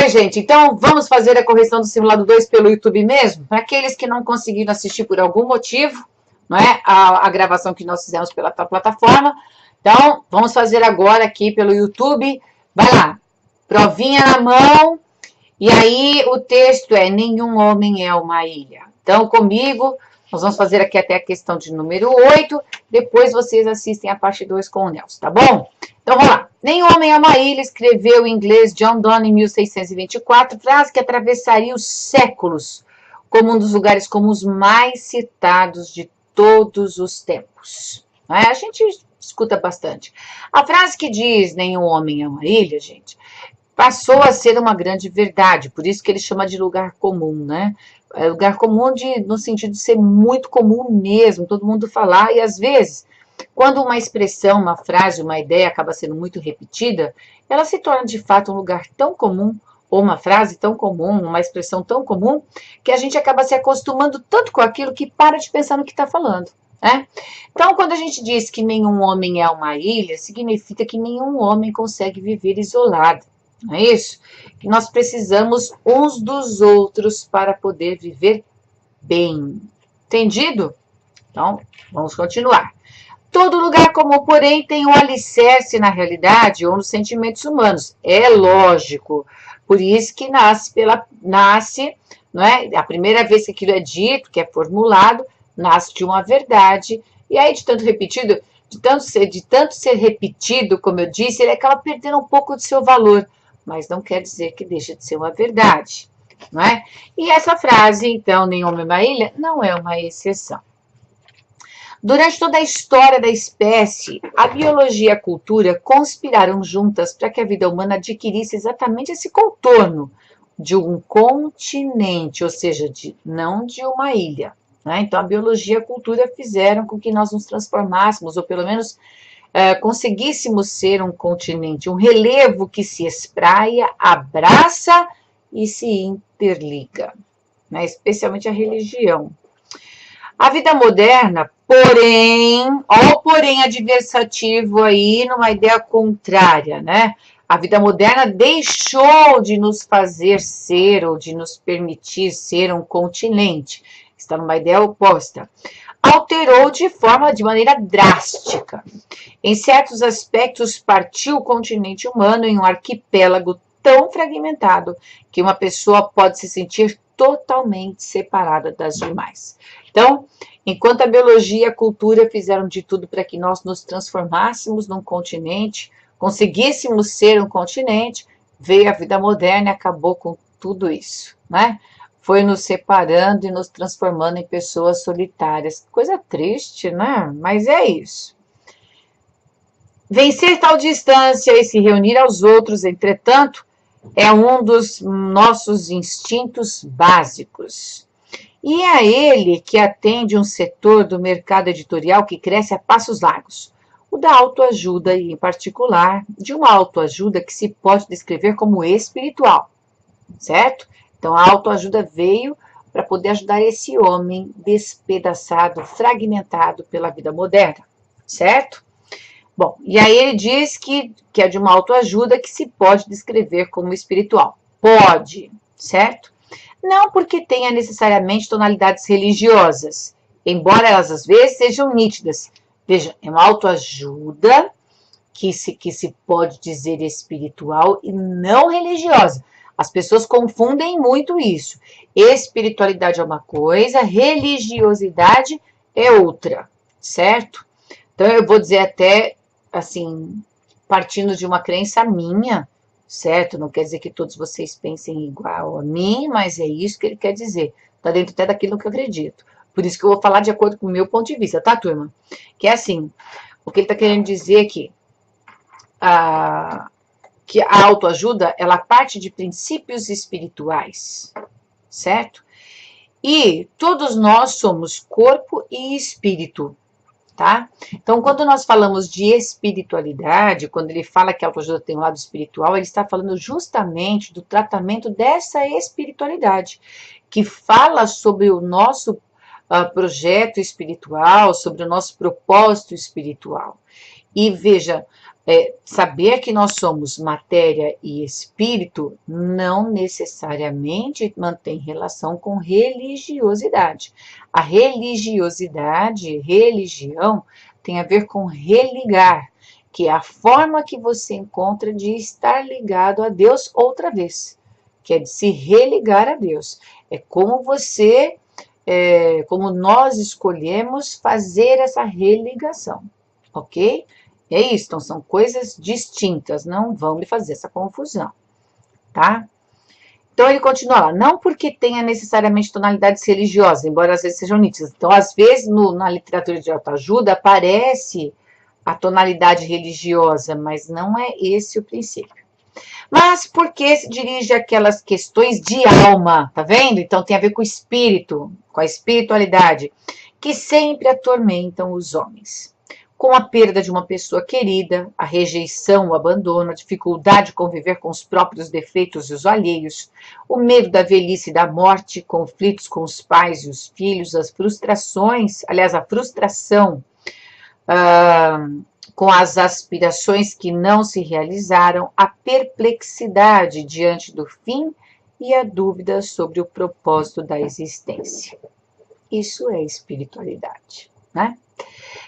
Oi, gente, então vamos fazer a correção do simulado 2 pelo YouTube mesmo? Para aqueles que não conseguiram assistir por algum motivo, não é? A gravação que nós fizemos pela plataforma. Então, vamos fazer agora aqui pelo YouTube. Vai lá, provinha na mão. E aí o texto é: nenhum homem é uma ilha. Então, comigo, nós vamos fazer aqui até a questão de número 8. Depois vocês assistem a parte 2 com o Nelson, tá bom? Então, vamos lá. Nenhum homem é uma ilha, escreveu o inglês John Donne em 1624, frase que atravessaria os séculos como um dos lugares comuns mais citados de todos os tempos. Não é? A gente escuta bastante. A frase que diz nenhum homem é uma ilha, gente, passou a ser uma grande verdade, por isso que ele chama de lugar comum, né? É lugar comum no sentido de ser muito comum mesmo, todo mundo falar, e às vezes, quando uma expressão, uma frase, uma ideia acaba sendo muito repetida, ela se torna de fato um lugar tão comum, ou uma frase tão comum, uma expressão tão comum, que a gente acaba se acostumando tanto com aquilo que para de pensar no que está falando, né? Então, quando a gente diz que nenhum homem é uma ilha, significa que nenhum homem consegue viver isolado. Não é isso? Que nós precisamos uns dos outros para poder viver bem. Entendido? Então, vamos continuar. Todo lugar comum, porém, tem um alicerce na realidade ou nos sentimentos humanos. É lógico. Por isso que nasce, não é? A primeira vez que aquilo é dito, que é formulado, nasce de uma verdade. E aí, de tanto repetido, de tanto ser repetido, como eu disse, ele acaba perdendo um pouco do seu valor. Mas não quer dizer que deixa de ser uma verdade, não é? E essa frase, então, nenhum homem é uma ilha, não é uma exceção. Durante toda a história da espécie, a biologia e a cultura conspiraram juntas para que a vida humana adquirisse exatamente esse contorno de um continente, ou seja, não de uma ilha, né? Então, a biologia e a cultura fizeram com que nós nos transformássemos, ou pelo menos conseguíssemos ser um continente, um relevo que se espraia, abraça e se interliga, né? Especialmente a religião. A vida moderna, porém, ó, porém adversativo aí numa ideia contrária, né? A vida moderna deixou de nos fazer ser ou de nos permitir ser um continente. Está numa ideia oposta. Alterou de maneira drástica. Em certos aspectos, partiu o continente humano em um arquipélago tão fragmentado que uma pessoa pode se sentir totalmente separada das demais. Então, enquanto a biologia e a cultura fizeram de tudo para que nós nos transformássemos num continente, conseguíssemos ser um continente, veio a vida moderna e acabou com tudo isso, né? Foi nos separando e nos transformando em pessoas solitárias. Coisa triste, né? Mas é isso. Vencer tal distância e se reunir aos outros, entretanto, é um dos nossos instintos básicos. E é a ele que atende um setor do mercado editorial que cresce a passos largos. O da autoajuda, e em particular, de uma autoajuda que se pode descrever como espiritual, certo? Então, a autoajuda veio para poder ajudar esse homem despedaçado, fragmentado pela vida moderna, certo? Bom, e aí ele diz que é de uma autoajuda que se pode descrever como espiritual. Pode, certo? Não porque tenha necessariamente tonalidades religiosas, embora elas às vezes sejam nítidas. Veja, é uma autoajuda que se pode dizer espiritual e não religiosa. As pessoas confundem muito isso. Espiritualidade é uma coisa, religiosidade é outra, certo? Então, eu vou dizer até, assim, partindo de uma crença minha, certo? Não quer dizer que todos vocês pensem igual a mim, mas é isso que ele quer dizer. Está dentro até daquilo que eu acredito. Por isso que eu vou falar de acordo com o meu ponto de vista, tá, turma? Que é assim, o que ele está querendo dizer aqui, que a autoajuda, ela parte de princípios espirituais, certo? E todos nós somos corpo e espírito, tá? Então, quando nós falamos de espiritualidade, quando ele fala que a autoajuda tem um lado espiritual, ele está falando justamente do tratamento dessa espiritualidade, que fala sobre o nosso projeto espiritual, sobre o nosso propósito espiritual. E veja, saber que nós somos matéria e espírito não necessariamente mantém relação com religiosidade. A religiosidade, religião, tem a ver com religar, que é a forma que você encontra de estar ligado a Deus outra vez, que é de se religar a Deus. É como como nós escolhemos fazer essa religação, ok? É isso, então são coisas distintas, não vão me fazer essa confusão, tá? Então ele continua lá, não porque tenha necessariamente tonalidades religiosas, embora às vezes sejam nítidas. Então, às vezes, na literatura de autoajuda aparece a tonalidade religiosa, mas não é esse o princípio. Mas porque se dirige àquelas questões de alma, tá vendo? Então tem a ver com o espírito, com a espiritualidade, que sempre atormentam os homens. Com a perda de uma pessoa querida, a rejeição, o abandono, a dificuldade de conviver com os próprios defeitos e os alheios, o medo da velhice e da morte, conflitos com os pais e os filhos, as frustrações, aliás, a frustração com as aspirações que não se realizaram, a perplexidade diante do fim e a dúvida sobre o propósito da existência. Isso é espiritualidade, né?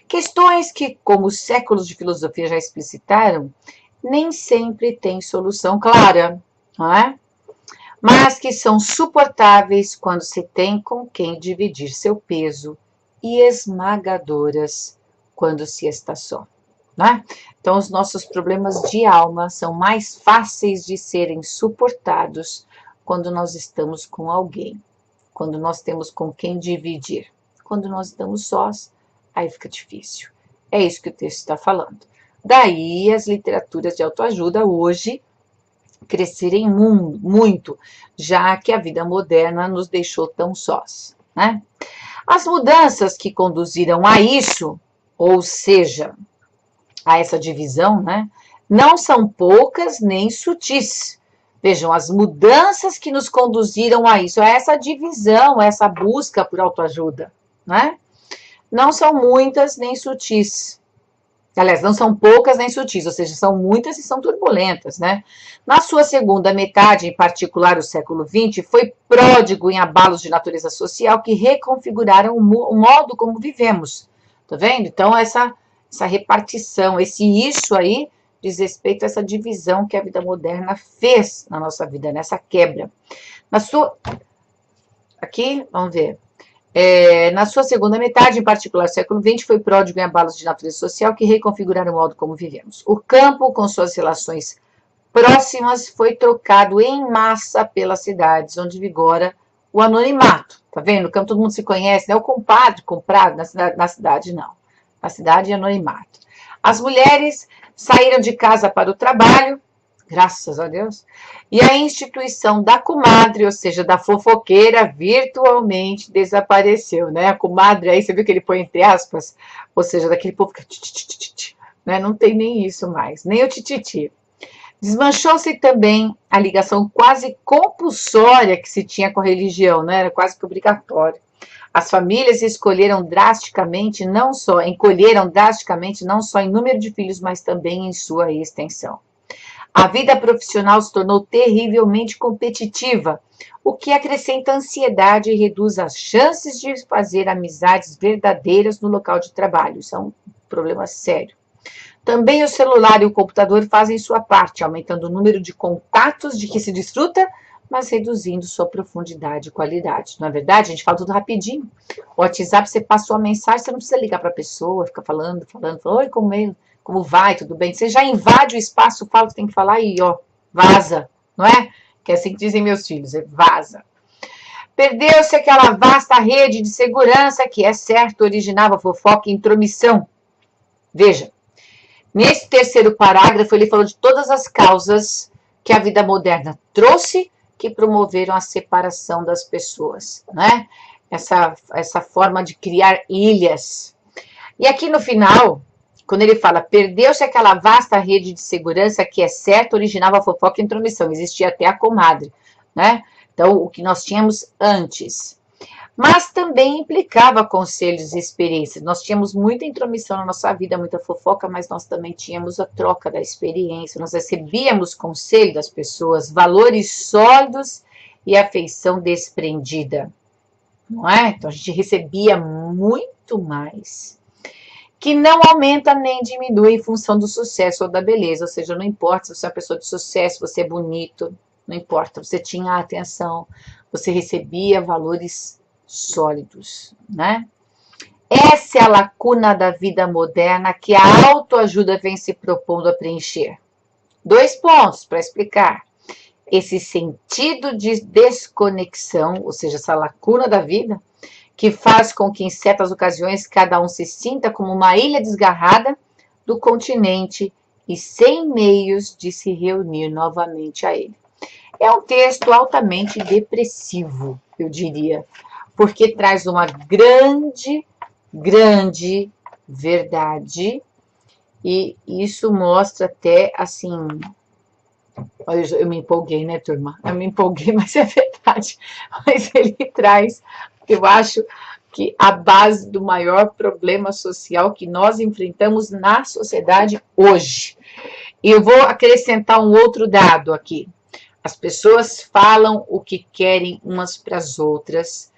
Questões que, como os séculos de filosofia já explicitaram, nem sempre têm solução clara, não é? Mas que são suportáveis quando se tem com quem dividir seu peso e esmagadoras quando se está só. Né? Então, os nossos problemas de alma são mais fáceis de serem suportados quando nós estamos com alguém, quando nós temos com quem dividir. Quando nós estamos sós, aí fica difícil. É isso que o texto está falando. Daí as literaturas de autoajuda hoje crescerem muito, já que a vida moderna nos deixou tão sós. Né? As mudanças que conduziram a isso, ou seja, a essa divisão, né, não são poucas nem sutis. Vejam, as mudanças que nos conduziram a isso, a essa divisão, a essa busca por autoajuda, né, não são muitas nem sutis. Aliás, não são poucas nem sutis, ou seja, são muitas e são turbulentas, né? Na sua segunda metade, em particular o século XX, foi pródigo em abalos de natureza social que reconfiguraram o modo como vivemos. Tá vendo? Então, essa repartição, isso aí, diz respeito a essa divisão que a vida moderna fez na nossa vida, nessa quebra. Aqui, vamos ver. Na sua segunda metade, em particular o século XX, foi pródigo em abalos de natureza social que reconfiguraram o modo como vivemos. O campo, com suas relações próximas, foi trocado em massa pelas cidades, onde vigora o anonimato. Tá vendo? No campo todo mundo se conhece, né? O compadre, comprado, na cidade não. Na cidade, anonimato. As mulheres saíram de casa para o trabalho, graças a Deus, e a instituição da comadre, ou seja, da fofoqueira, virtualmente desapareceu, né? A comadre, aí você viu que ele põe entre aspas, ou seja, daquele povo que... né? Não tem nem isso mais, nem o tititi. Desmanchou-se também a ligação quase compulsória que se tinha com a religião, né? Era quase que obrigatório. As famílias encolheram drasticamente não só em número de filhos, mas também em sua extensão. A vida profissional se tornou terrivelmente competitiva, o que acrescenta ansiedade e reduz as chances de fazer amizades verdadeiras no local de trabalho. Isso é um problema sério. Também o celular e o computador fazem sua parte, aumentando o número de contatos de que se desfruta, mas reduzindo sua profundidade e qualidade. Não é verdade? A gente fala tudo rapidinho. O WhatsApp, você passou a mensagem, você não precisa ligar para a pessoa, fica falando, oi, como vai, tudo bem? Você já invade o espaço, fala o que tem que falar e, ó, vaza, não é? Que é assim que dizem meus filhos, vaza. Perdeu-se aquela vasta rede de segurança que, é certo, originava fofoca e intromissão. Veja, nesse terceiro parágrafo, ele falou de todas as causas que a vida moderna trouxe que promoveram a separação das pessoas, né? Essa forma de criar ilhas. E aqui no final, quando ele fala, perdeu-se aquela vasta rede de segurança que, é certo, originava fofoca e intromissão. Existia até a comadre, né? Então, o que nós tínhamos antes. mas também implicava conselhos e experiências. Nós tínhamos muita intromissão na nossa vida, muita fofoca, mas nós também tínhamos a troca da experiência, nós recebíamos conselho das pessoas, valores sólidos e afeição desprendida, não é? Então a gente recebia muito mais, que não aumenta nem diminui em função do sucesso ou da beleza, ou seja, não importa se você é uma pessoa de sucesso, você é bonito, não importa, você tinha atenção, você recebia valores sólidos, né? Essa é a lacuna da vida moderna que a autoajuda vem se propondo a preencher. 2 pontos para explicar. Esse sentido de desconexão, ou seja, essa lacuna da vida, que faz com que em certas ocasiões cada um se sinta como uma ilha desgarrada do continente e sem meios de se reunir novamente a ele. É um texto altamente depressivo, eu diria, porque traz uma grande verdade, e isso mostra até, assim, eu me empolguei, né, turma? Eu me empolguei, mas é verdade. Mas ele traz, eu acho, que a base do maior problema social que nós enfrentamos na sociedade hoje. E eu vou acrescentar um outro dado aqui. As pessoas falam o que querem umas para as outras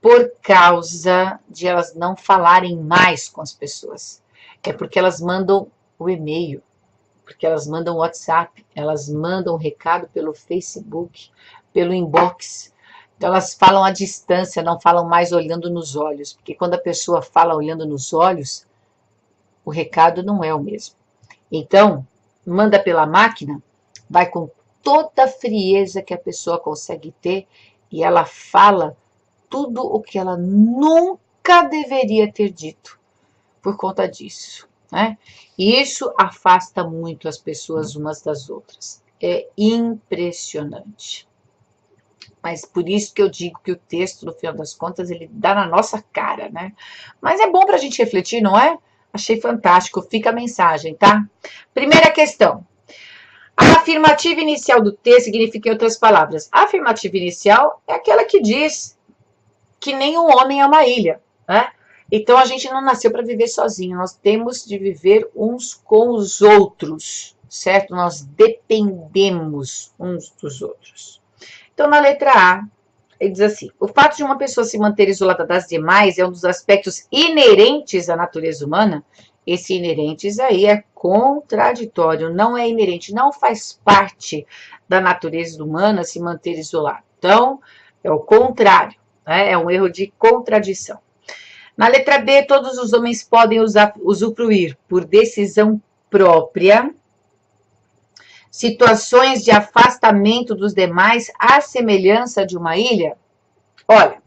por causa de elas não falarem mais com as pessoas. É porque elas mandam o e-mail, porque elas mandam o WhatsApp, elas mandam o recado pelo Facebook, pelo inbox. Então elas falam à distância, não falam mais olhando nos olhos, porque quando a pessoa fala olhando nos olhos, o recado não é o mesmo. Então, manda pela máquina, vai com toda a frieza que a pessoa consegue ter e ela fala tudo o que ela nunca deveria ter dito por conta disso, né? E isso afasta muito as pessoas umas das outras. É impressionante. Mas por isso que eu digo que o texto, no final das contas, ele dá na nossa cara, né? Mas é bom para a gente refletir, não é? Achei fantástico. Fica a mensagem, tá? Primeira questão. A afirmativa inicial do texto significa, em outras palavras, a afirmativa inicial é aquela que diz que nenhum homem é uma ilha, né? Então a gente não nasceu para viver sozinho, nós temos de viver uns com os outros, certo? Nós dependemos uns dos outros. Então na letra A, ele diz assim: o fato de uma pessoa se manter isolada das demais é um dos aspectos inerentes à natureza humana. Esse inerentes aí é contraditório, não é inerente, não faz parte da natureza humana se manter isolado. Então, é o contrário, né? É um erro de contradição. Na letra B, todos os homens podem usufruir, por decisão própria, situações de afastamento dos demais à semelhança de uma ilha? Olha,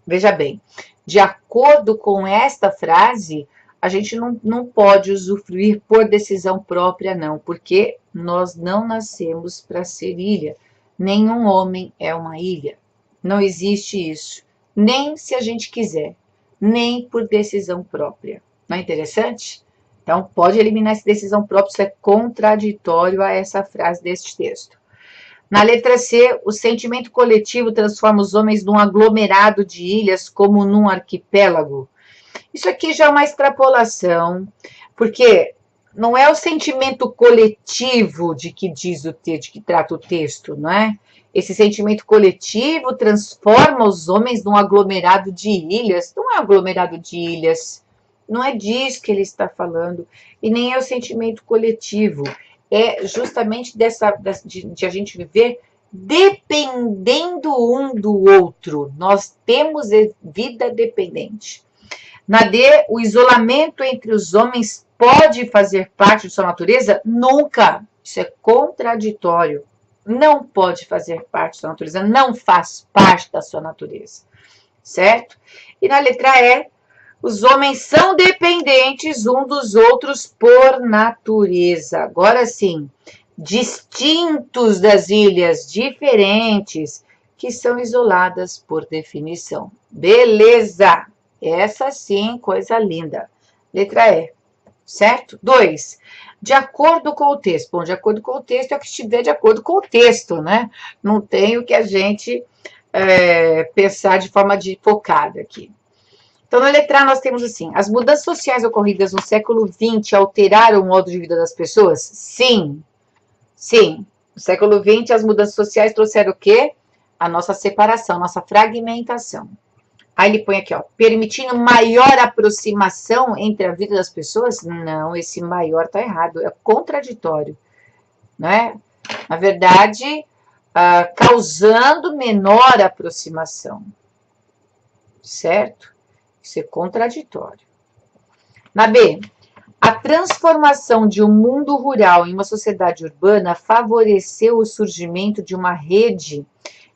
veja bem, de acordo com esta frase, a gente não pode usufruir por decisão própria, não, porque nós não nascemos para ser ilha. Nenhum homem é uma ilha. Não existe isso. Nem se a gente quiser, nem por decisão própria. Não é interessante? Então, pode eliminar essa decisão própria, isso é contraditório a essa frase deste texto. Na letra C, o sentimento coletivo transforma os homens num aglomerado de ilhas, como num arquipélago. Isso aqui já é uma extrapolação, porque não é o sentimento coletivo de que diz o texto, de que trata o texto, não é? Esse sentimento coletivo transforma os homens num aglomerado de ilhas. Não é um aglomerado de ilhas, não é disso que ele está falando, e nem é o sentimento coletivo. É justamente de a gente viver dependendo um do outro. Nós temos vida dependente. Na D, o isolamento entre os homens pode fazer parte de sua natureza? Nunca. Isso é contraditório. Não pode fazer parte da sua natureza, não faz parte da sua natureza. Certo? E na letra E, os homens são dependentes um dos outros por natureza. Agora sim, distintos das ilhas diferentes que são isoladas por definição. Beleza! Essa sim, coisa linda. Letra E, certo? 2. De acordo com o texto. Bom, de acordo com o texto é o que estiver de acordo com o texto, né? Não tem o que a gente pensar de forma focada aqui. Então, na letra A, nós temos assim: as mudanças sociais ocorridas no século XX alteraram o modo de vida das pessoas? Sim. Sim. No século XX, as mudanças sociais trouxeram o quê? A nossa separação, nossa fragmentação. Aí ele põe aqui, ó, permitindo maior aproximação entre a vida das pessoas? Não, esse maior tá errado, é contraditório, né? Na verdade, causando menor aproximação, certo? Isso é contraditório. Na B, a transformação de um mundo rural em uma sociedade urbana favoreceu o surgimento de uma rede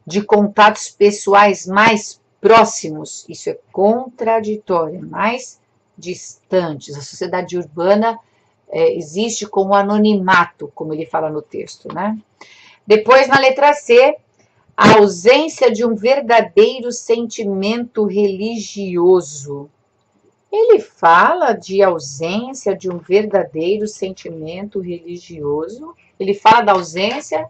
de contatos pessoais mais próximos. Isso é contraditório, mais distantes. A sociedade urbana existe como anonimato, como ele fala no texto, né? Depois, na letra C, a ausência de um verdadeiro sentimento religioso. Ele fala de ausência de um verdadeiro sentimento religioso? Ele fala da ausência?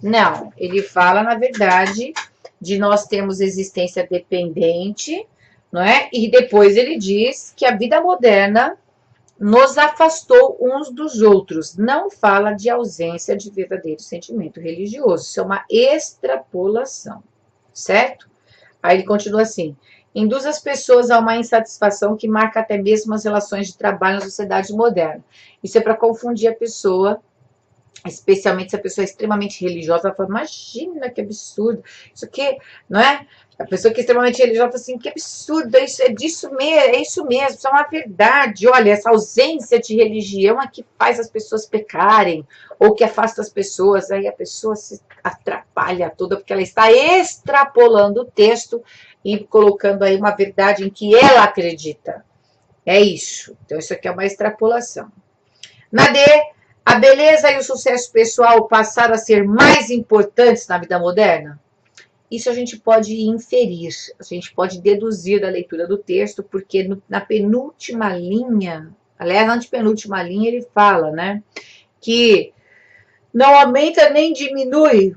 Não, ele fala, na verdade, de nós termos existência dependente, não é? E depois ele diz que a vida moderna nos afastou uns dos outros. Não fala de ausência de verdadeiro sentimento religioso. Isso é uma extrapolação, certo? Aí ele continua assim: induz as pessoas a uma insatisfação que marca até mesmo as relações de trabalho na sociedade moderna. Isso é para confundir a pessoa, especialmente se a pessoa é extremamente religiosa. Ela fala: imagina que absurdo, isso aqui, não é? A pessoa que é extremamente religiosa fala assim: que absurdo, é isso mesmo, isso é uma verdade. Olha, essa ausência de religião é que faz as pessoas pecarem, ou que afasta as pessoas. Aí a pessoa se atrapalha toda, porque ela está extrapolando o texto e colocando aí uma verdade em que ela acredita. É isso. Então, isso aqui é uma extrapolação. Na D, a beleza e o sucesso pessoal passaram a ser mais importantes na vida moderna? Isso a gente pode inferir, a gente pode deduzir da leitura do texto, porque na penúltima linha, aliás, na antepenúltima linha, ele fala, né, que não aumenta nem diminui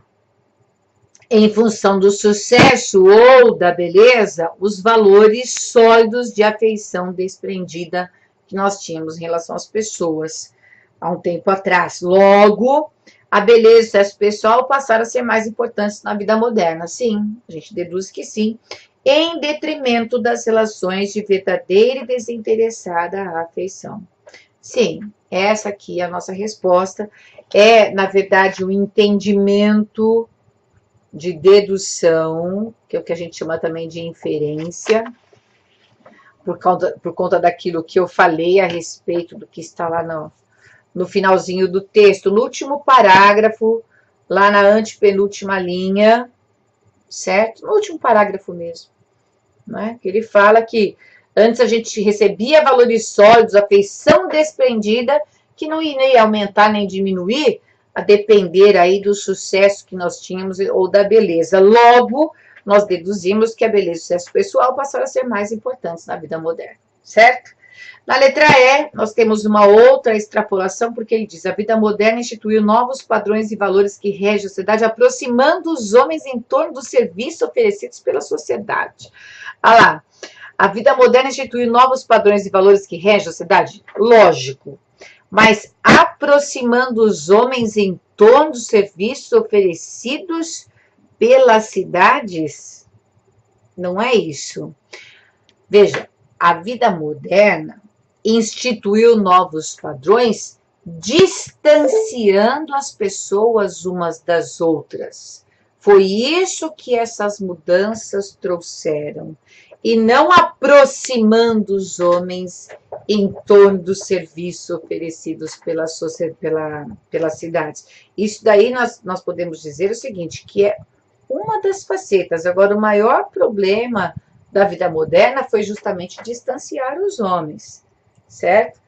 em função do sucesso ou da beleza os valores sólidos de afeição desprendida que nós tínhamos em relação às pessoas há um tempo atrás. Logo, a beleza e o sucesso pessoal passaram a ser mais importantes na vida moderna. Sim, a gente deduz que sim, em detrimento das relações de verdadeira e desinteressada afeição. Sim, essa aqui é a nossa resposta. É, na verdade, o entendimento de dedução, que é o que a gente chama também de inferência, por conta daquilo que eu falei a respeito do que está lá no finalzinho do texto, no último parágrafo, lá na antepenúltima linha, certo? No último parágrafo mesmo, né? Que ele fala que antes a gente recebia valores sólidos, afeição desprendida, que não ia aumentar nem diminuir, a depender aí do sucesso que nós tínhamos ou da beleza. Logo, nós deduzimos que a beleza e o sucesso pessoal passaram a ser mais importantes na vida moderna, certo? Na letra E, nós temos uma outra extrapolação, porque ele diz: a vida moderna instituiu novos padrões e valores que regem a sociedade, aproximando os homens em torno dos serviços oferecidos pela sociedade. Olha lá, a vida moderna instituiu novos padrões e valores que regem a sociedade? Lógico, mas aproximando os homens em torno dos serviços oferecidos pelas cidades? Não é isso. Veja, a vida moderna instituiu novos padrões, distanciando as pessoas umas das outras. Foi isso que essas mudanças trouxeram, e não aproximando os homens em torno dos serviços oferecidos pelas cidades. Isso daí nós podemos dizer o seguinte, que é uma das facetas. Agora, o maior problema da vida moderna foi justamente distanciar os homens, certo?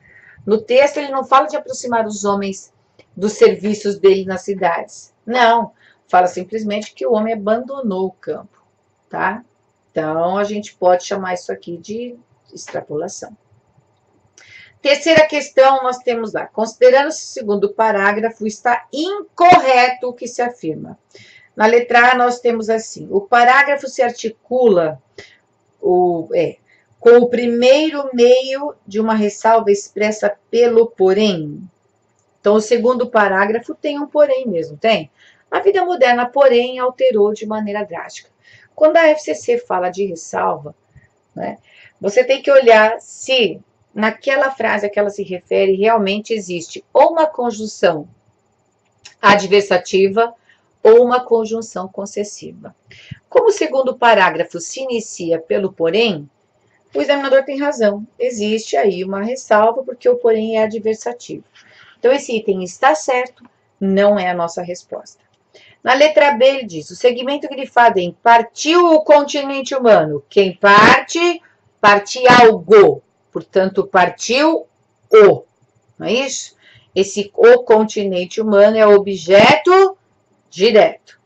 No texto, ele não fala de aproximar os homens dos serviços dele nas cidades. Não, fala simplesmente que o homem abandonou o campo, tá? Então, a gente pode chamar isso aqui de extrapolação. Terceira questão, nós temos lá: considerando-se o segundo parágrafo, está incorreto o que se afirma. Na letra A, nós temos assim: o parágrafo se articula com o primeiro meio de uma ressalva expressa pelo porém. Então, o segundo parágrafo tem um porém mesmo, tem? A vida moderna, porém, alterou de maneira drástica. Quando a FCC fala de ressalva, né, você tem que olhar se naquela frase a que ela se refere realmente existe ou uma conjunção adversativa ou uma conjunção concessiva. Como o segundo parágrafo se inicia pelo porém, o examinador tem razão. Existe aí uma ressalva porque o porém é adversativo. Então, esse item está certo, não é a nossa resposta. Na letra B, ele diz: o segmento grifado em partiu o continente humano. Quem parte, parte algo. Portanto, partiu o. Não é isso? Esse o continente humano é objeto direto.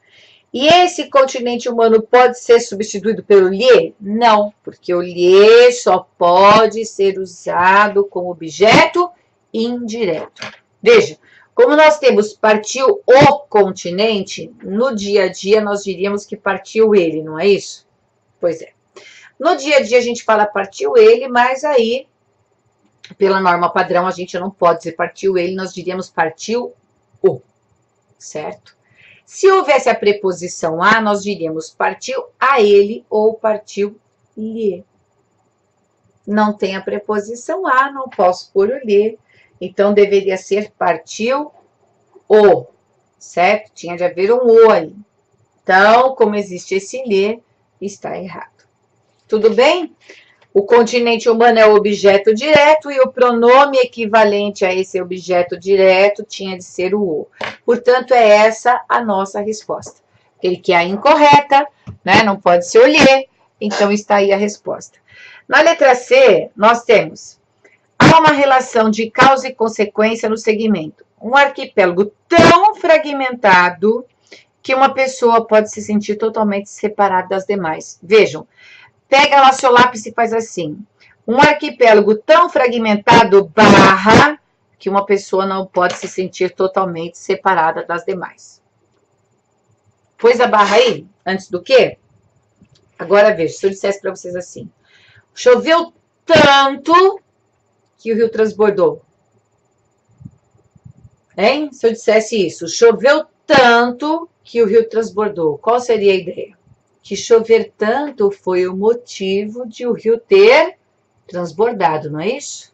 E esse continente humano pode ser substituído pelo lhe? Não, porque o lhe só pode ser usado como objeto indireto. Veja, como nós temos partiu o continente, no dia a dia nós diríamos que partiu ele, não é isso? Pois é. No dia a dia a gente fala partiu ele, mas aí, pela norma padrão, a gente não pode dizer partiu ele, nós diríamos partiu o, certo? Se houvesse a preposição a, nós diríamos partiu a ele ou partiu lhe. Não tem a preposição a, não posso pôr o lhe. Então, deveria ser partiu o, certo? Tinha de haver um o ali. Então, como existe esse lhe, está errado. Tudo bem? O continente humano é o objeto direto e o pronome equivalente a esse objeto direto tinha de ser o o. Portanto, é essa a nossa resposta. Ele quer a incorreta, né? Não pode ser o lhe, então está aí a resposta. Na letra C, nós temos: há uma relação de causa e consequência no segmento. Um arquipélago tão fragmentado que uma pessoa pode se sentir totalmente separada das demais. Vejam, pega lá seu lápis e faz assim. Um arquipélago tão fragmentado barra que uma pessoa não pode se sentir totalmente separada das demais. Pôs a barra aí? Antes do quê? Agora veja, se eu dissesse para vocês assim. Choveu tanto que o rio transbordou. Hein? Se eu dissesse isso, choveu tanto que o rio transbordou, qual seria a ideia? Que chover tanto foi o motivo de o rio ter transbordado, não é isso?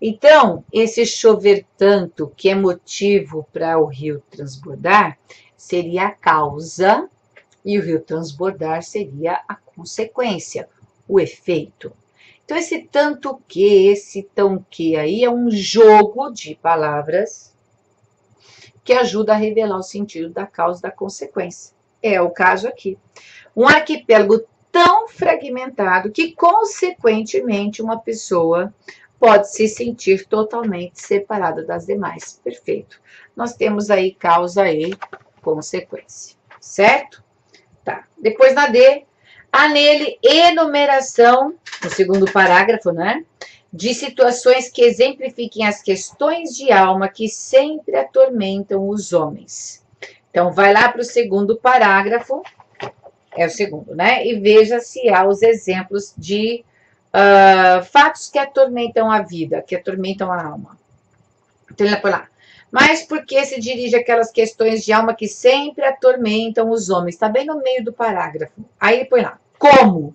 Então, esse chover tanto que é motivo para o rio transbordar seria a causa e o rio transbordar seria a consequência, o efeito. Então, esse tanto que, esse tão que aí é um jogo de palavras que ajuda a revelar o sentido da causa e da consequência. É o caso aqui. Um arquipélago tão fragmentado que, consequentemente, uma pessoa pode se sentir totalmente separada das demais. Perfeito. Nós temos aí causa e consequência, certo? Tá. Depois na D, há nele enumeração, no segundo parágrafo, né? De situações que exemplifiquem as questões de alma que sempre atormentam os homens. Então, vai lá para o segundo parágrafo, é o segundo, né? E veja se há os exemplos de fatos que atormentam a vida, que atormentam a alma. Então, ele vai lá. Mas por que se dirige àquelas questões de alma que sempre atormentam os homens? Está bem no meio do parágrafo. Aí ele põe lá. Como?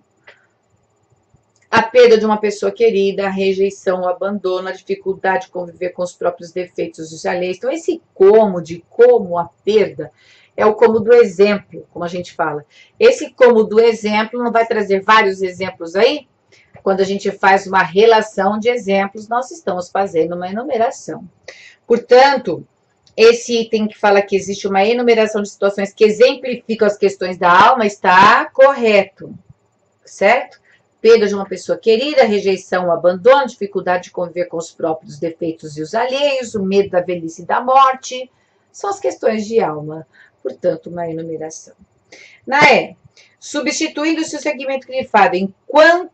A perda de uma pessoa querida, a rejeição, o abandono, a dificuldade de conviver com os próprios defeitos dos alheios. Então, esse como, de como a perda, é o como do exemplo, como a gente fala. Esse como do exemplo não vai trazer vários exemplos aí? Quando a gente faz uma relação de exemplos, nós estamos fazendo uma enumeração. Portanto, esse item que fala que existe uma enumeração de situações que exemplificam as questões da alma está correto, certo? Perda de uma pessoa querida, rejeição, abandono, dificuldade de conviver com os próprios defeitos e os alheios, o medo da velhice e da morte, são as questões de alma, portanto, uma enumeração. Na E, substituindo-se o segmento grifado em quando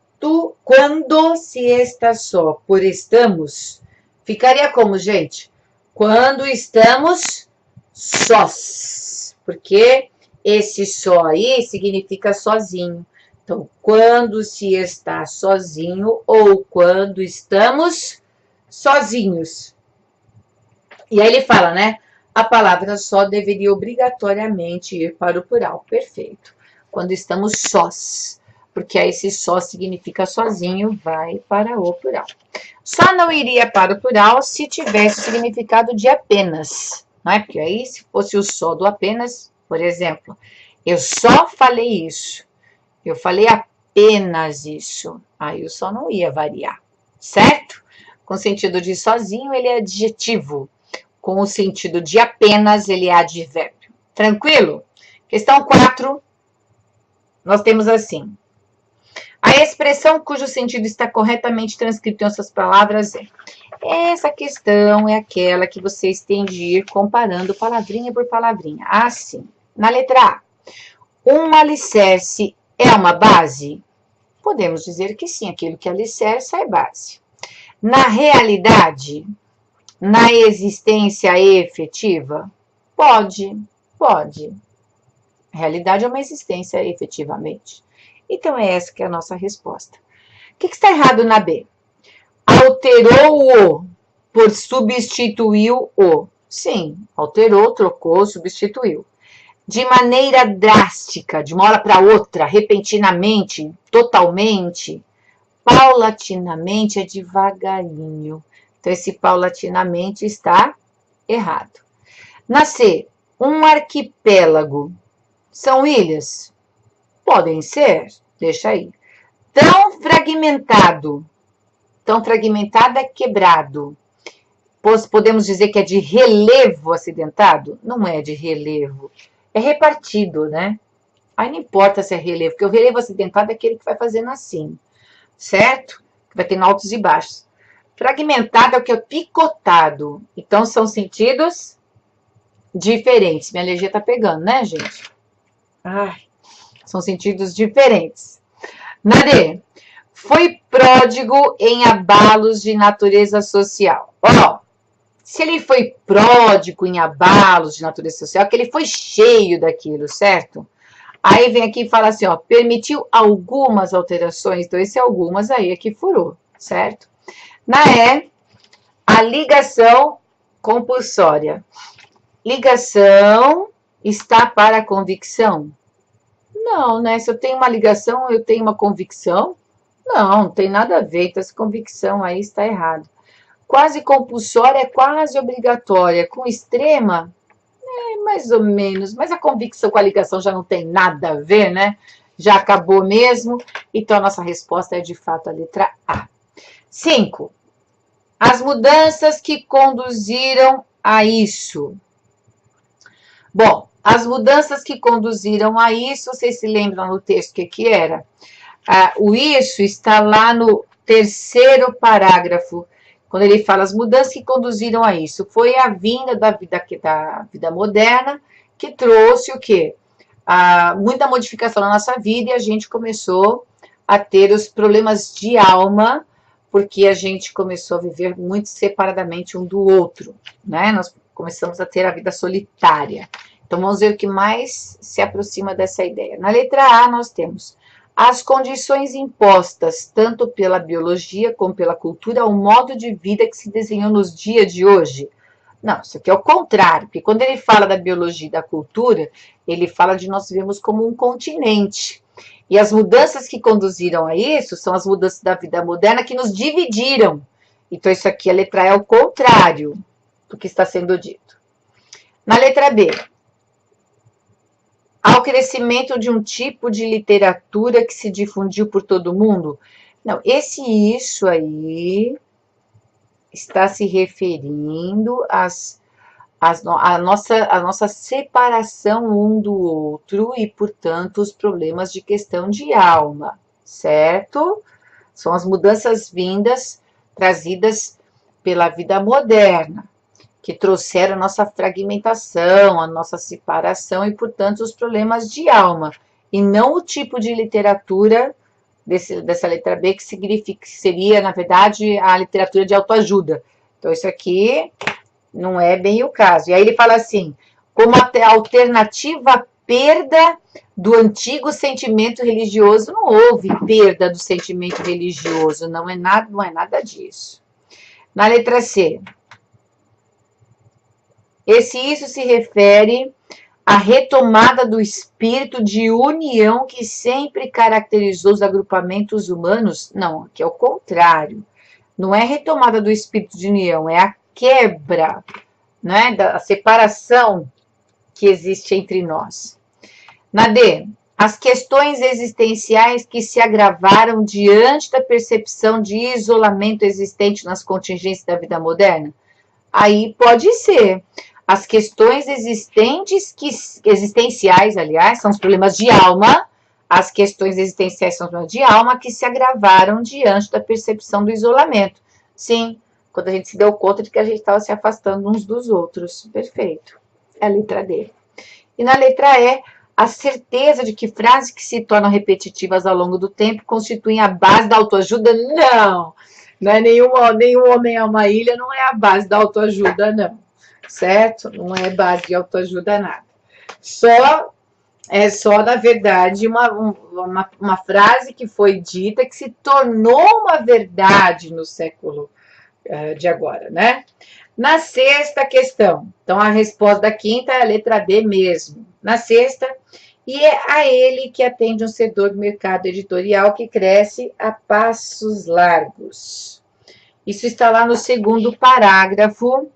se está só por estamos, ficaria como, gente? Quando estamos sós. porque esse só aí significa sozinho. Então, quando se está sozinho ou quando estamos sozinhos. E aí ele fala, né? A palavra só deveria obrigatoriamente ir para o plural. Perfeito. Quando estamos sós. Porque aí esse só significa sozinho, vai para o plural. Só não iria para o plural se tivesse o significado de apenas. Não é? Porque aí, se fosse o só do apenas, por exemplo, eu só falei isso. Eu falei apenas isso. Aí o só não ia variar. Certo? Com o sentido de sozinho, ele é adjetivo. Com o sentido de apenas, ele é advérbio. Tranquilo? Questão 4, nós temos assim. A expressão cujo sentido está corretamente transcrito em essas palavras é. Essa questão é aquela que vocês têm de ir comparando palavrinha por palavrinha. Assim, na letra A, um alicerce é uma base? Podemos dizer que sim, aquilo que alicerça é base. Na realidade, na existência efetiva? Pode. A realidade é uma existência efetivamente. Então, é essa que é a nossa resposta. O que está errado na B? Alterou-o por substituiu-o. Sim, alterou, trocou, substituiu. De maneira drástica, de uma hora para outra, repentinamente, totalmente, paulatinamente é devagarinho. Então, esse paulatinamente está errado. Na C, um arquipélago. São ilhas? Podem ser, deixa aí. Tão fragmentado é quebrado. Podemos dizer que é de relevo acidentado? Não é de relevo, é repartido, né? Aí não importa se é relevo, porque o relevo acidentado é aquele que vai fazendo assim, certo? Que vai tendo altos e baixos. Fragmentado é o que é picotado. Então, são sentidos diferentes. Minha alergia tá pegando, né, gente? Ai, são sentidos diferentes. Na D, foi pródigo em abalos de natureza social. Ó, se ele foi pródigo em abalos de natureza social, é que ele foi cheio daquilo, certo? Aí vem aqui e fala assim, ó, permitiu algumas alterações, então esse algumas aí é que furou, certo? Na E, a ligação compulsória. Ligação está para a convicção? Não, né? Se eu tenho uma ligação, eu tenho uma convicção? Não tem nada a ver, então essa convicção aí está errada. Quase compulsória é quase obrigatória. Com extrema, mais ou menos. Mas a convicção com a ligação já não tem nada a ver, né? Já acabou mesmo. Então, a nossa resposta é, de fato, a letra A. 5. As mudanças que conduziram a isso. Bom, as mudanças que conduziram a isso, vocês se lembram no texto o que era? O isso está lá no 3º parágrafo, quando ele fala as mudanças que conduziram a isso. Foi a vinda da vida moderna que trouxe o quê? Muita modificação na nossa vida e a gente começou a ter os problemas de alma, porque a gente começou a viver muito separadamente um do outro, né? Nós começamos a ter a vida solitária. Então, vamos ver o que mais se aproxima dessa ideia. Na letra A, nós temos as condições impostas, tanto pela biologia como pela cultura, ao modo de vida que se desenhou nos dias de hoje. Não, isso aqui é o contrário, porque quando ele fala da biologia e da cultura, ele fala de nós vivemos como um continente. E as mudanças que conduziram a isso são as mudanças da vida moderna que nos dividiram. Então, isso aqui, a letra A é o contrário do que está sendo dito. Na letra B, ao crescimento de um tipo de literatura que se difundiu por todo o mundo? Não, isso aí está se referindo à nossa separação um do outro e, portanto, os problemas de questão de alma, certo? São as mudanças vindas, trazidas pela vida moderna, que trouxeram a nossa fragmentação, a nossa separação e, portanto, os problemas de alma, e não o tipo de literatura dessa letra B, que seria, na verdade, a literatura de autoajuda. Então, isso aqui não é bem o caso. E aí ele fala assim, como até alternativa à perda do antigo sentimento religioso. Não houve perda do sentimento religioso, não é nada disso. Na letra C, isso se refere à retomada do espírito de união que sempre caracterizou os agrupamentos humanos? Não, aqui é o contrário. Não é retomada do espírito de união, é a quebra, né, da separação que existe entre nós. Na D, as questões existenciais que se agravaram diante da percepção de isolamento existente nas contingências da vida moderna? Aí pode ser. As questões existenciais, aliás, são os problemas de alma. As questões existenciais são os problemas de alma que se agravaram diante da percepção do isolamento. Sim, quando a gente se deu conta de que a gente estava se afastando uns dos outros. Perfeito. É a letra D. E na letra E, a certeza de que frases que se tornam repetitivas ao longo do tempo constituem a base da autoajuda? Não. Não é nenhum homem é uma ilha, não é a base da autoajuda, não. Certo? Não é base de autoajuda nada. É só, na verdade, uma frase que foi dita que se tornou uma verdade no século de agora, né? Na sexta questão, então a resposta da quinta é a letra D mesmo. Na sexta, e é a ele que atende um setor do mercado editorial que cresce a passos largos. Isso está lá no segundo parágrafo,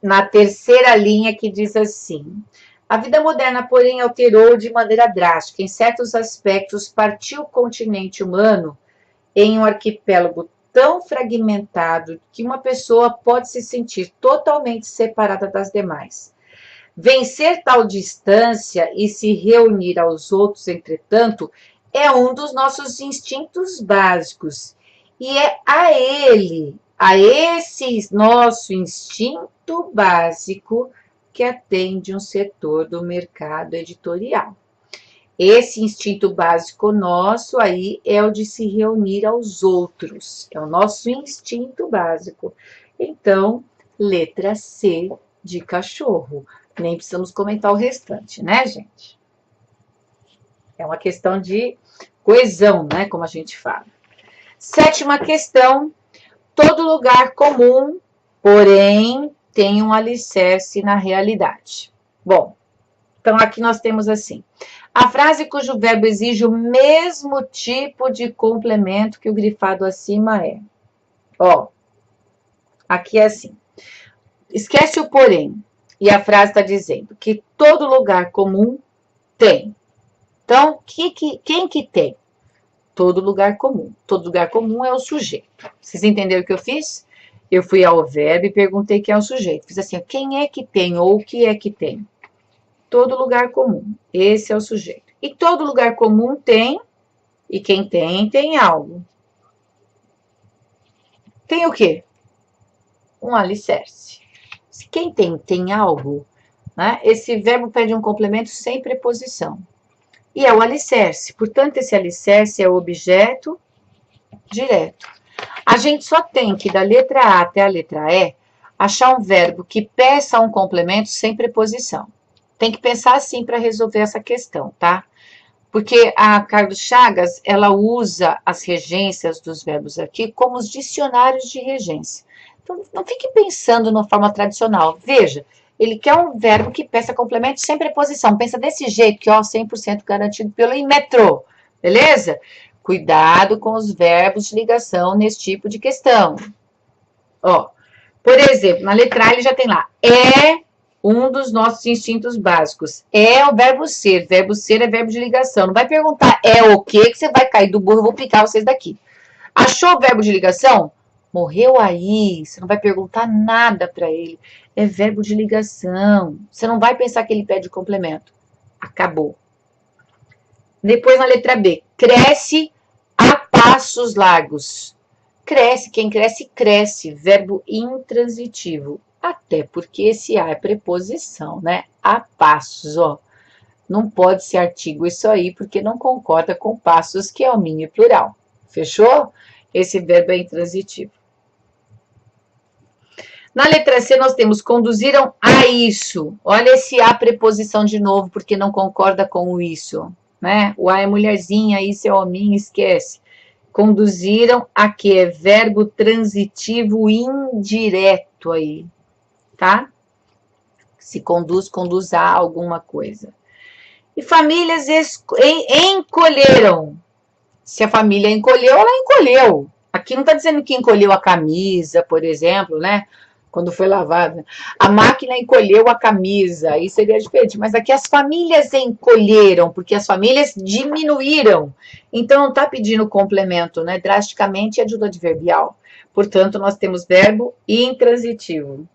na terceira linha, que diz assim: a vida moderna, porém, alterou de maneira drástica. Em certos aspectos, partiu o continente humano em um arquipélago tão fragmentado que uma pessoa pode se sentir totalmente separada das demais. Vencer tal distância e se reunir aos outros, entretanto, é um dos nossos instintos básicos. E é a esse nosso instinto básico, que atende um setor do mercado editorial. Esse instinto básico nosso aí é o de se reunir aos outros. É o nosso instinto básico. Então, letra C de cachorro. Nem precisamos comentar o restante, né, gente? É uma questão de coesão, né, como a gente fala. Sétima questão. Todo lugar comum, porém, tem um alicerce na realidade. Bom, então aqui nós temos assim: a frase cujo verbo exige o mesmo tipo de complemento que o grifado acima é. Ó, aqui é assim. Esquece o porém. E a frase está dizendo que todo lugar comum tem. Então, quem que tem? Todo lugar comum. Todo lugar comum é o sujeito. Vocês entenderam o que eu fiz? Eu fui ao verbo e perguntei quem é o sujeito. Fiz assim: quem é que tem ou o que é que tem? Todo lugar comum. Esse é o sujeito. E todo lugar comum tem, e quem tem algo. Tem o quê? Um alicerce. Quem tem algo, né? Esse verbo pede um complemento sem preposição. E é o alicerce. Portanto, esse alicerce é o objeto direto. A gente só tem que, da letra A até a letra E, achar um verbo que peça um complemento sem preposição. Tem que pensar assim para resolver essa questão, tá? Porque a Carlos Chagas, ela usa as regências dos verbos aqui como os dicionários de regência. Então, não fique pensando na forma tradicional. Veja, ele quer um verbo que peça complemento sem preposição. Pensa desse jeito, que ó, 100% garantido pelo Inmetro, beleza? Cuidado com os verbos de ligação nesse tipo de questão. Ó, por exemplo, na letra A ele já tem lá, é um dos nossos instintos básicos. É o verbo ser. Verbo ser é verbo de ligação. Não vai perguntar é o quê, que você vai cair do burro, eu vou picar vocês daqui. Achou o verbo de ligação? Morreu aí. Você não vai perguntar nada para ele. É verbo de ligação. Você não vai pensar que ele pede complemento. Acabou. Depois na letra B. Cresce a passos largos. Cresce, quem cresce, cresce. Verbo intransitivo. Até porque esse A é preposição, né? A passos, ó. Não pode ser artigo isso aí, porque não concorda com passos, que é o mínimo plural. Fechou? Esse verbo é intransitivo. Na letra C, nós temos conduziram a isso. Olha esse a preposição de novo, porque não concorda com o isso, né? O a é mulherzinha, isso é hominho, esquece. Conduziram a quê? É verbo transitivo indireto aí, tá? Se conduz, conduz a alguma coisa. E famílias encolheram. Se a família encolheu, ela encolheu. Aqui não está dizendo que encolheu a camisa, por exemplo, né? Quando foi lavada. A máquina encolheu a camisa, aí seria diferente. Mas aqui as famílias encolheram, porque as famílias diminuíram. Então não está pedindo complemento, né? Drasticamente ajuda adverbial. Portanto, nós temos verbo intransitivo.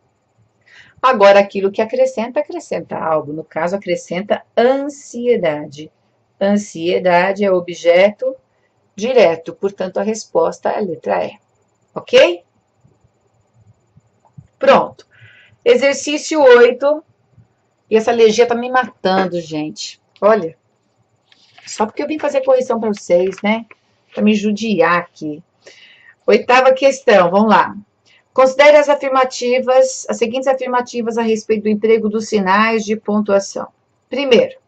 Agora, aquilo que acrescenta, acrescenta algo. No caso, acrescenta ansiedade. Ansiedade é objeto direto, portanto, a resposta é a letra E. Ok? Pronto. Exercício 8. E essa alergia tá me matando, gente. Olha. Só porque eu vim fazer correção para vocês, né? Para me judiar aqui. 8ª questão, vamos lá. Considere as seguintes afirmativas a respeito do emprego dos sinais de pontuação. Primeiro,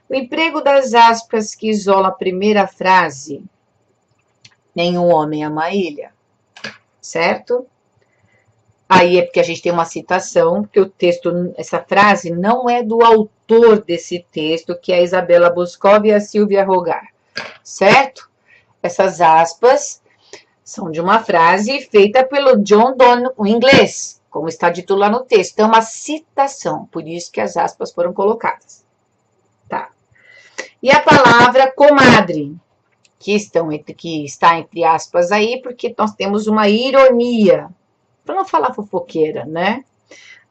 o emprego das aspas que isola a primeira frase. Nenhum homem ama a ilha. Certo? Aí é porque a gente tem uma citação, porque o texto, essa frase não é do autor desse texto, que é a Isabela Boscov e a Silvia Rogar. Certo? Essas aspas são de uma frase feita pelo John Donne, o inglês, como está dito lá no texto. É uma citação, por isso que as aspas foram colocadas. Tá. E a palavra comadre, que está entre aspas aí, porque nós temos uma ironia, para não falar fofoqueira, né?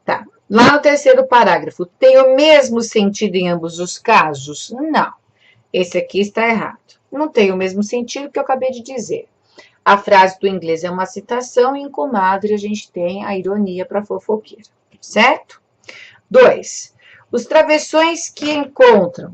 Tá. Lá no 3º parágrafo, tem o mesmo sentido em ambos os casos? Não. Esse aqui está errado. Não tem o mesmo sentido que eu acabei de dizer. A frase do inglês é uma citação e em comadre a gente tem a ironia para fofoqueira, certo? 2. Os travessões que encontram.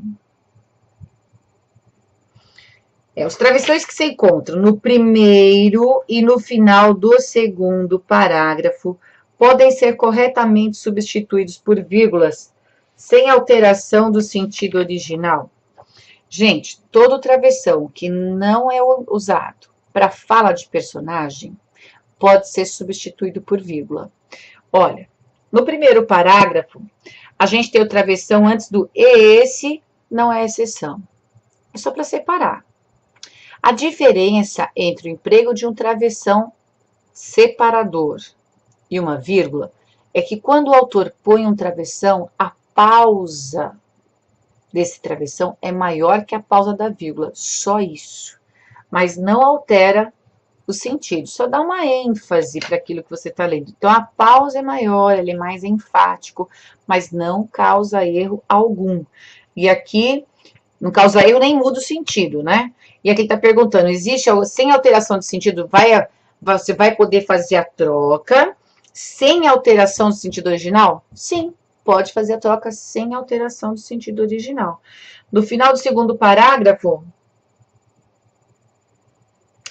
Os travessões que se encontram no primeiro e no final do 2º parágrafo podem ser corretamente substituídos por vírgulas sem alteração do sentido original. Gente, todo travessão que não é usado para fala de personagem, pode ser substituído por vírgula. Olha, no primeiro parágrafo, a gente tem o travessão antes do esse não é exceção. É só para separar. A diferença entre o emprego de um travessão separador e uma vírgula é que quando o autor põe um travessão, a pausa desse travessão é maior que a pausa da vírgula. Só isso. Mas não altera o sentido, só dá uma ênfase para aquilo que você está lendo. Então, a pausa é maior, ele é mais enfático, mas não causa erro algum. E aqui, não causa erro nem muda o sentido, né? E aqui ele está perguntando, existe, sem alteração de sentido, você vai poder fazer a troca sem alteração do sentido original? Sim, pode fazer a troca sem alteração do sentido original. No final do 2º parágrafo,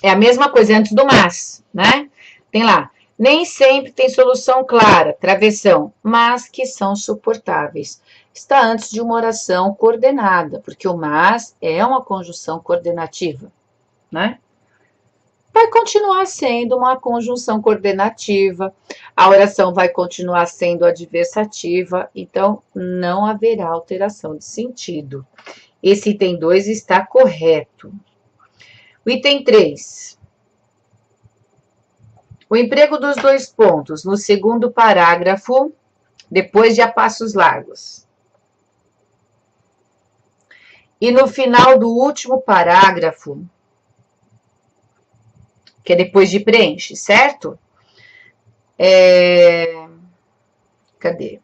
é a mesma coisa antes do mas, né? Tem lá, nem sempre tem solução clara, travessão, mas que são suportáveis. Está antes de uma oração coordenada, porque o mas é uma conjunção coordenativa, né? Vai continuar sendo uma conjunção coordenativa, a oração vai continuar sendo adversativa, então não haverá alteração de sentido. Esse item 2 está correto. O item 3. O emprego dos 2 pontos no 2º parágrafo, depois de a passos largos. E no final do último parágrafo, que é depois de preenche, certo? Cadê?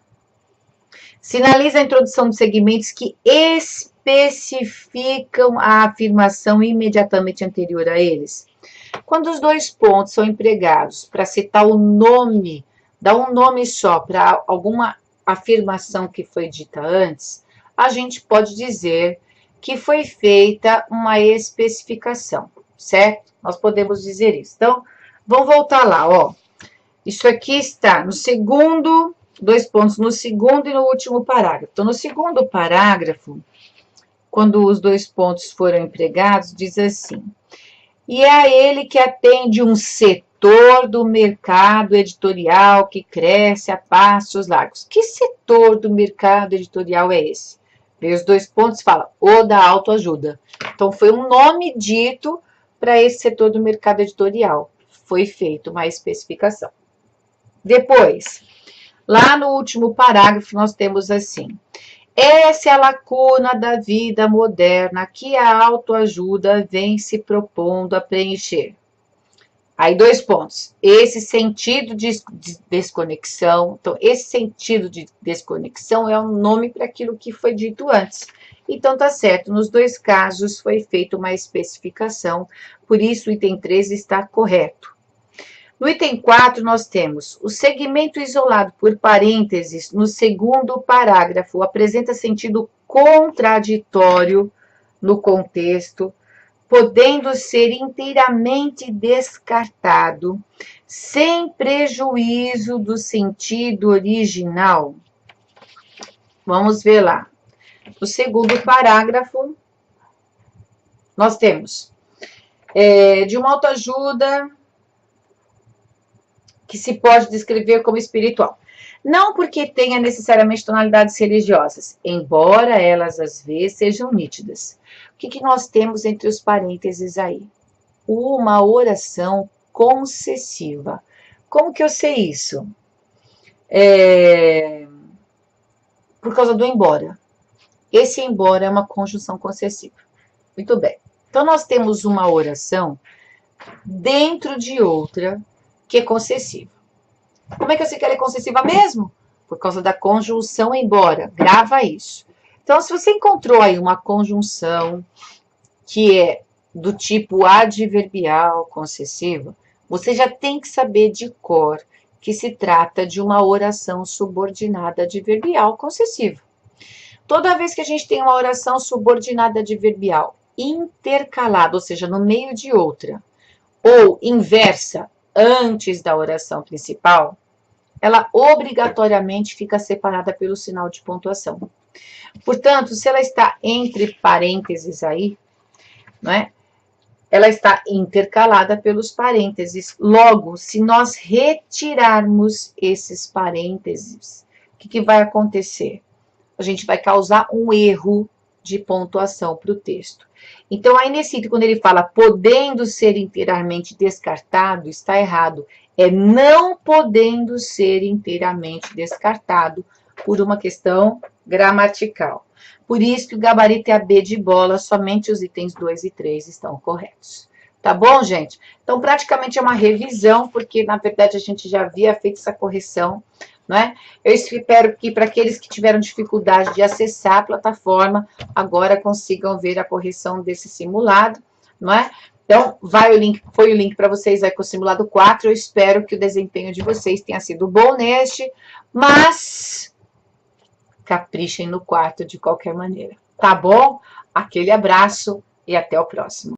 Sinaliza a introdução de segmentos que especificam a afirmação imediatamente anterior a eles. Quando os 2 pontos são empregados para citar o nome, dar um nome só para alguma afirmação que foi dita antes, a gente pode dizer que foi feita uma especificação, certo? Nós podemos dizer isso. Então, vamos voltar lá, ó. Isso aqui está no segundo, 2 pontos no segundo e no último parágrafo. Então, no segundo parágrafo, quando os 2 pontos foram empregados, diz assim: e é a ele que atende um setor do mercado editorial que cresce a passos largos. Que setor do mercado editorial é esse? Vê os 2 pontos e fala, o da autoajuda. Então, foi um nome dito para esse setor do mercado editorial. Foi feita uma especificação. Depois, lá no último parágrafo, nós temos assim: essa é a lacuna da vida moderna que a autoajuda vem se propondo a preencher. Aí, 2 pontos. Esse sentido de desconexão. Então, esse sentido de desconexão é um nome para aquilo que foi dito antes. Então, tá certo. Nos 2 casos, foi feita uma especificação. Por isso, o item 3 está correto. No item 4, nós temos o segmento isolado por parênteses no segundo parágrafo apresenta sentido contraditório no contexto, podendo ser inteiramente descartado, sem prejuízo do sentido original. Vamos ver lá. No segundo parágrafo, nós temos de uma autoajuda que se pode descrever como espiritual. Não porque tenha necessariamente tonalidades religiosas, embora elas às vezes sejam nítidas. O que nós temos entre os parênteses aí? Uma oração concessiva. Como que eu sei isso? Por causa do embora. Esse embora é uma conjunção concessiva. Muito bem. Então, nós temos uma oração dentro de outra que é concessiva. Como é que eu sei que ela é concessiva mesmo? Por causa da conjunção embora. Grava isso. Então, se você encontrou aí uma conjunção que é do tipo adverbial concessiva, você já tem que saber de cor que se trata de uma oração subordinada adverbial concessiva. Toda vez que a gente tem uma oração subordinada adverbial intercalada, ou seja, no meio de outra, ou inversa, antes da oração principal, ela obrigatoriamente fica separada pelo sinal de pontuação. Portanto, se ela está entre parênteses aí, não é? Ela está intercalada pelos parênteses. Logo, se nós retirarmos esses parênteses, o que vai acontecer? A gente vai causar um erro de pontuação para o texto. Então, aí nesse item, quando ele fala podendo ser inteiramente descartado, está errado. É não podendo ser inteiramente descartado por uma questão gramatical. Por isso que o gabarito é a B de bola, somente os itens 2 e 3 estão corretos. Tá bom, gente? Então, praticamente é uma revisão, porque, na verdade, a gente já havia feito essa correção, não é? Eu espero que, para aqueles que tiveram dificuldade de acessar a plataforma, agora consigam ver a correção desse simulado, não é? Então, foi o link para vocês aí com o simulado 4. Eu espero que o desempenho de vocês tenha sido bom neste, mas caprichem no quarto de qualquer maneira. Tá bom? Aquele abraço e até o próximo.